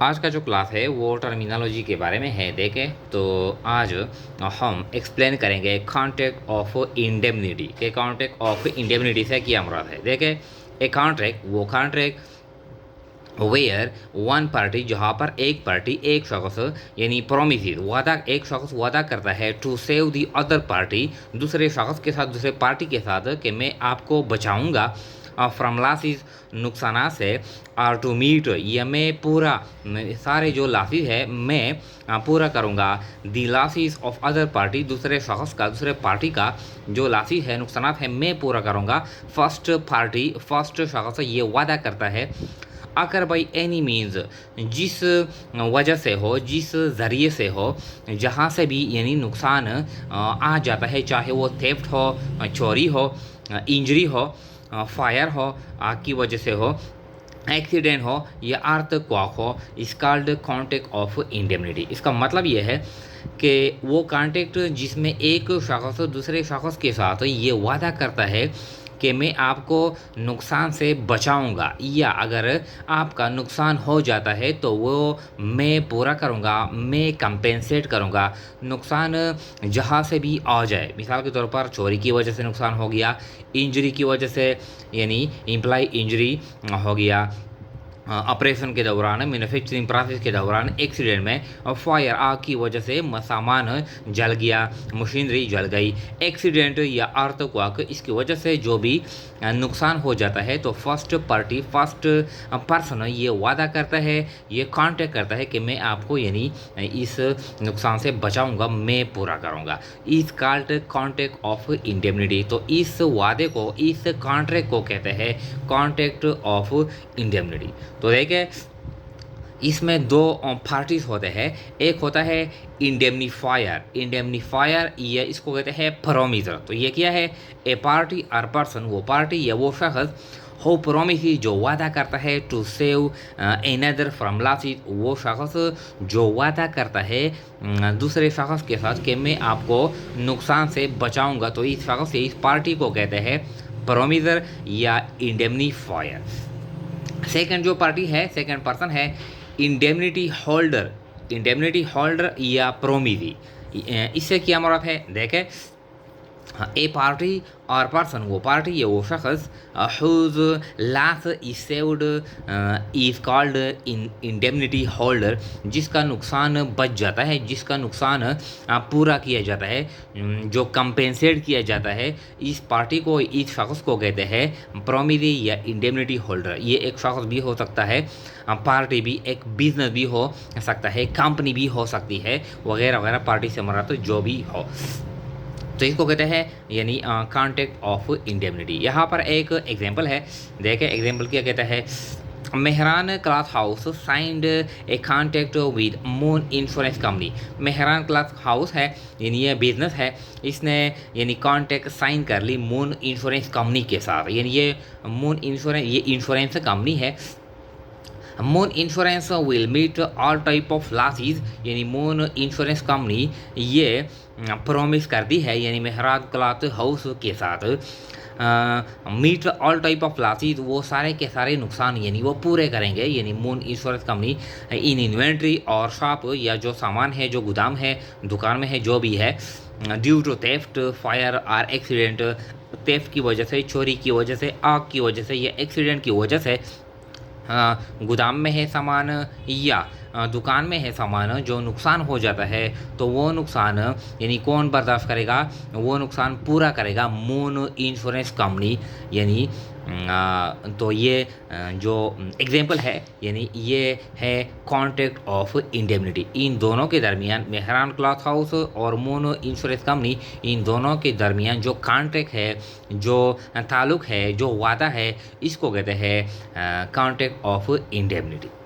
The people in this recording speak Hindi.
आज का जो क्लास है वो टर्मिनोलॉजी के बारे में है। देखें तो आज हम एक्सप्लेन करेंगे कॉन्ट्रैक्ट ऑफ इंडेमनिटी के कॉन्ट्रैक्ट ऑफ इंडेमनिटी से क्या मुराद है। देखें ए कॉन्ट्रैक्ट वो कॉन्ट्रैक्ट वेयर वन पार्टी जहाँ पर एक पार्टी एक शख्स यानी प्रोमिस वादा एक शख्स वादा करता है to save the other party दूसरे शख्स के साथ दूसरे पार्टी के साथ कि मैं आपको बचाऊंगा फ्रॉम लॉसेस नुकसान से और टू मीट ये मैं पूरा सारे जो लॉसेस है मैं पूरा करूँगा दी लॉसेस ऑफ अदर पार्टी दूसरे शख्स का दूसरे पार्टी का जो लॉसेस है नुकसान है मैं पूरा करूँगा। फर्स्ट शख्स ये वादा करता है अगर बाई एनी मीन्स जिस वजह से हो जिस ज़रिए से हो जहाँ से भी यानी नुकसान आ जाता है, चाहे वो थेफ्ट हो, चोरी हो, इंजरी हो, फायर हो, आग की वजह से हो, एक्सीडेंट हो या अर्थ क्वाक हो, इस कॉल्ड कॉन्ट्रैक्ट ऑफ इंडेमनिटी। इसका मतलब ये है कि वो कॉन्ट्रैक्ट जिसमें एक शख्स दूसरे शख्स के साथ ये वादा करता है कि मैं आपको नुकसान से बचाऊंगा या अगर आपका नुकसान हो जाता है तो वो मैं पूरा करूंगा, मैं कंपेंसेट करूंगा। नुकसान जहाँ से भी आ जाए, मिसाल के तौर पर चोरी की वजह से नुकसान हो गया, इंजरी की वजह से यानी एम्प्लॉय इंजरी हो गया, ऑपरेशन के दौरान मैन्युफैक्चरिंग प्रोसेस के दौरान एक्सीडेंट में फायर आग की वजह से सामान जल गया, मशीनरी जल गई, एक्सीडेंट या अर्थक्वेक इसकी वजह से जो भी नुकसान हो जाता है तो फर्स्ट पर्सन ये वादा करता है, ये कॉन्ट्रैक्ट करता है कि मैं आपको यानी इस नुकसान से बचाऊंगा, मैं पूरा करूंगा। इस कॉल्ड कॉन्ट्रैक्ट ऑफ इंडेमनिटी। तो इस वादे को, इस कॉन्ट्रैक्ट को कहते हैं कॉन्ट्रैक्ट ऑफ इंडेमनिटी। तो देखिए इसमें दो पार्टीज होते हैं, एक होता है इंडेमनीफायर ये इसको कहते हैं प्रोमिसर। तो ये क्या है, ए पार्टी और पर्सन वो पार्टी या वो शख्स हो प्रोमिस जो वादा करता है to save another from losses, वो शख्स जो वादा करता है दूसरे शख्स के साथ कि मैं आपको नुकसान से बचाऊंगा, तो इस शख्स इस पार्टी को कहते हैं प्रोमिसर या इंडेमनीफायर। सेकंड जो पार्टी है, सेकंड पर्सन है इंडेमनिटी होल्डर या प्रोमिसी। इससे क्या मुराद है, देखें ए पार्टी और पर्सन वो पार्टी या वो शख्स whose loss is saved is called indemnity holder, जिसका नुकसान बच जाता है, जिसका नुकसान पूरा किया जाता है, जो कंपेंसेट किया जाता है, इस पार्टी को, इस शख्स को कहते हैं प्रोमिसी या इंडेमनिटी होल्डर। ये एक शख्स भी हो सकता है, पार्टी भी, एक बिजनेस भी हो सकता है, कंपनी भी हो सकती है, वगैरह वगैरह, पार्टी से मुराद जो भी हो। तो इसको कहते हैं यानी कॉन्ट्रैक्ट ऑफ इंडेमनिटी। यहाँ पर एक एग्जांपल है, देखें एग्जांपल क्या कहता है। Mehran cloth house signed a contract with moon insurance company. Mehran cloth house है यानी ये बिजनेस है, इसने यानी कॉन्ट्रैक्ट साइन कर ली मून इंश्योरेंस कंपनी के साथ। यानी ये मून इंश्योरेंस ये इंश्योरेंस कंपनी है। Moon insurance will meet all type of losses, यानी मून इंश्योरेंस कंपनी ये प्रॉमिस करती है यानी मेहरान क्लॉथ हाउस के साथ meet all type of losses, वो सारे के सारे नुकसान यानी वो पूरे करेंगे। यानी Moon insurance company in inventory और शॉप या जो सामान है, जो गोदाम है, दुकान में है, जो भी है, ड्यू टू थेफ्ट, फायर और एक्सीडेंट, थेफ्ट की वजह से, चोरी की वजह से, आग की वजह से या एक्सीडेंट की वजह से गोदाम में है सामान या दुकान में है सामान जो नुकसान हो जाता है, तो वो नुकसान यानी कौन बर्दाश्त करेगा, वो नुकसान पूरा करेगा मून इंश्योरेंस कंपनी। यानी तो ये जो एग्जांपल है यानी ये है कॉन्ट्रैक्ट ऑफ इंडेमनिटी। इन दोनों के दरमियान, मेहरान क्लॉथ हाउस और मून इंश्योरेंस कंपनी, इन दोनों के दरमियान जो कॉन्ट्रैक्ट है, जो ताल्लुक़ है, जो वादा है, इसको कहते हैं कॉन्ट्रैक्ट ऑफ इंडेमनिटी।